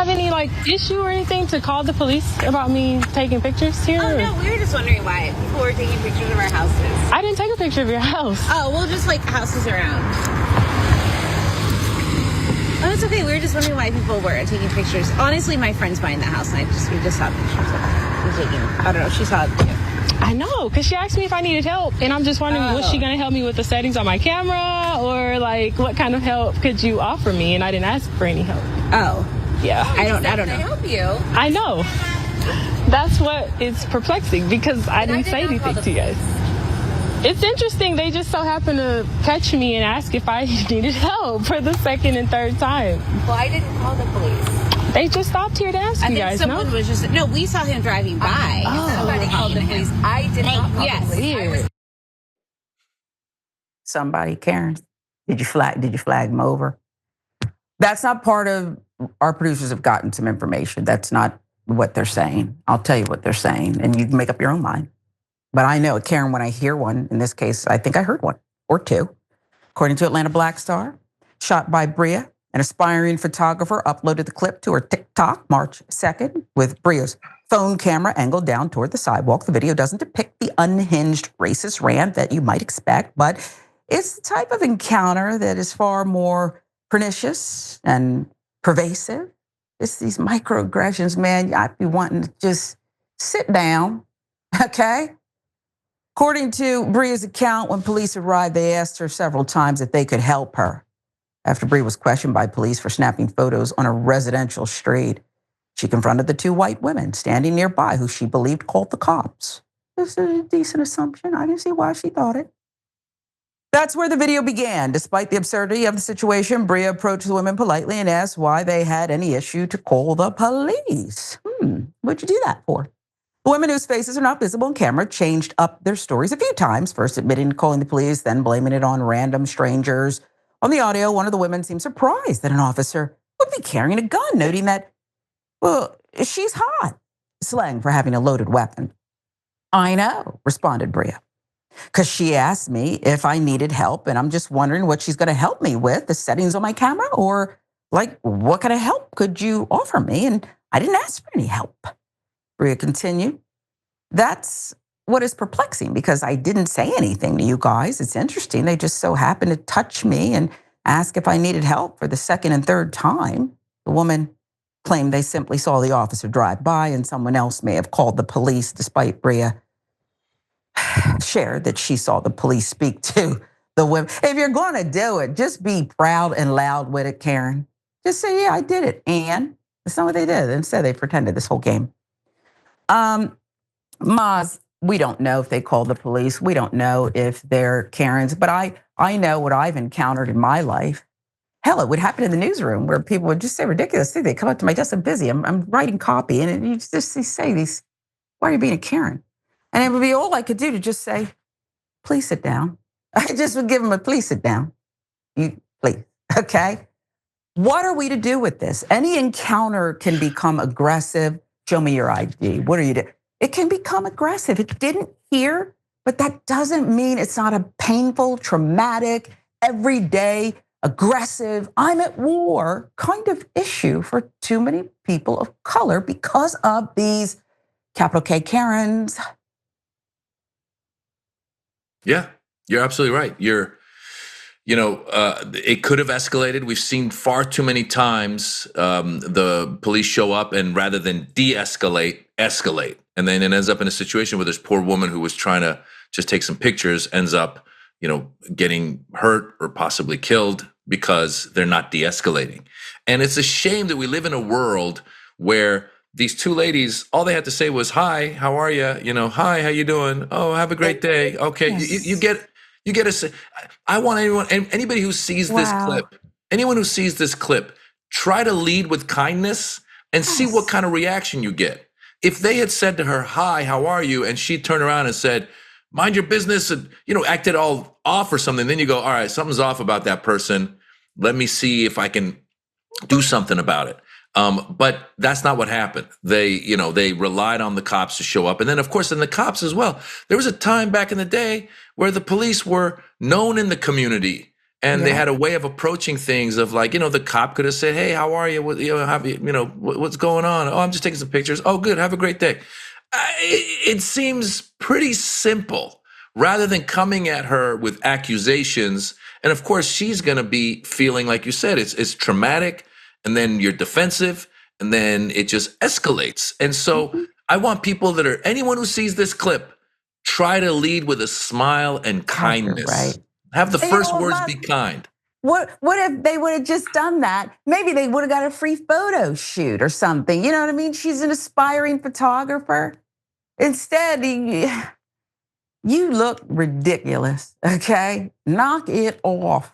have any like issue or anything to call the police about me taking pictures here? Oh no, we were just wondering why people were taking pictures of our houses. I didn't take a picture of your house. Oh, well, just like houses around. Oh, it's okay. We were just wondering why people were taking pictures. Honestly, my friend's buying the house, and we just saw pictures of her taking. I don't know. She saw it too. I know, because she asked me if I needed help, and I'm just wondering, was she going to help me with the settings on my camera, or like what kind of help could you offer me? And I didn't ask for any help. Oh. Yeah. I don't know. I help you. I know. That's what is perplexing, because I didn't say anything to you guys. It's interesting. They just so happened to catch me and ask if I needed help for the second and third time. Well, I didn't call the police. They just stopped here to ask you guys, someone was just... No, we saw him driving by. Somebody called the police. I did not call the police. Weird. Somebody, Karen, did you flag him over? That's not part of... Our producers have gotten some information. That's not what they're saying. I'll tell you what they're saying, and you can make up your own mind. But I know, Karen, when I hear one, in this case, I think I heard one or two. According to Atlanta Black Star, shot by Bria, an aspiring photographer uploaded the clip to her TikTok March 2nd with Bria's phone camera angled down toward the sidewalk. The video doesn't depict the unhinged racist rant that you might expect, but it's the type of encounter that is far more pernicious and pervasive. It's these microaggressions, man. I'd be wanting to just sit down, okay? According to Bria's account, when police arrived, they asked her several times if they could help her. After Bria was questioned by police for snapping photos on a residential street, she confronted the two white women standing nearby who she believed called the cops. This is a decent assumption. I can see why she thought it. That's where the video began. Despite the absurdity of the situation, Bria approached the women politely and asked why they had any issue to call the police. What'd you do that for? The women whose faces are not visible on camera changed up their stories a few times, first admitting to calling the police, then blaming it on random strangers. On the audio, one of the women seemed surprised that an officer would be carrying a gun, noting that, well, she's hot, slang for having a loaded weapon. I know, responded Bria, because she asked me if I needed help, and I'm just wondering what she's going to help me with, the settings on my camera, or like, what kind of help could you offer me? And I didn't ask for any help. Bria continued, that's what is perplexing, because I didn't say anything to you guys. It's interesting. They just so happened to touch me and ask if I needed help for the second and third time. The woman claimed they simply saw the officer drive by and someone else may have called the police, despite Bria shared that she saw the police speak to the women. If you're going to do it, just be proud and loud with it, Karen. Just say, yeah, I did it. And that's not what they did. Instead, they pretended this whole game. Maz, we don't know if they called the police. We don't know if they're Karens, but I know what I've encountered in my life. Hell, it would happen in the newsroom where people would just say ridiculous things. They come up to my desk, I'm busy, I'm writing copy, and you just say these, why are you being a Karen? And it would be all I could do to just say, please sit down. I just would give them a please sit down. You, please, okay? What are we to do with this? Any encounter can become aggressive. Show me your ID. What are you doing? It can become aggressive. It didn't here, but that doesn't mean it's not a painful, traumatic, everyday, aggressive, I'm at war kind of issue for too many people of color because of these capital K Karens. Yeah, you're absolutely right. It could have escalated. We've seen far too many times the police show up and rather than de-escalate, escalate. And then it ends up in a situation where this poor woman who was trying to just take some pictures ends up, getting hurt or possibly killed because they're not de-escalating. And it's a shame that we live in a world where these two ladies, all they had to say was, hi, how are you? Hi, how you doing? Oh, have a great day. Okay, yes. You get a, I want anybody who sees this clip, anyone who sees this clip, try to lead with kindness and see what kind of reaction you get. If they had said to her, hi, how are you? And she turned around and said, mind your business and, acted all off or something. Then you go, all right, something's off about that person. Let me see if I can do something about it. But that's not what happened. They relied on the cops to show up. And then, of course, in the cops as well. There was a time back in the day where the police were known in the community And they had a way of approaching things of like, the cop could have said, "Hey, how are you? What, have you, what's going on? Oh, I'm just taking some pictures. Oh, good. Have a great day." It seems pretty simple rather than coming at her with accusations. And of course, she's going to be feeling, like you said, it's traumatic, and then you're defensive, and then it just escalates. And so I want people anyone who sees this clip, try to lead with a smile and kindness. Right. Have the first words be kind. What if they would have just done that? Maybe they would have got a free photo shoot or something. You know what I mean? She's an aspiring photographer. Instead, you look ridiculous, okay? Knock it off.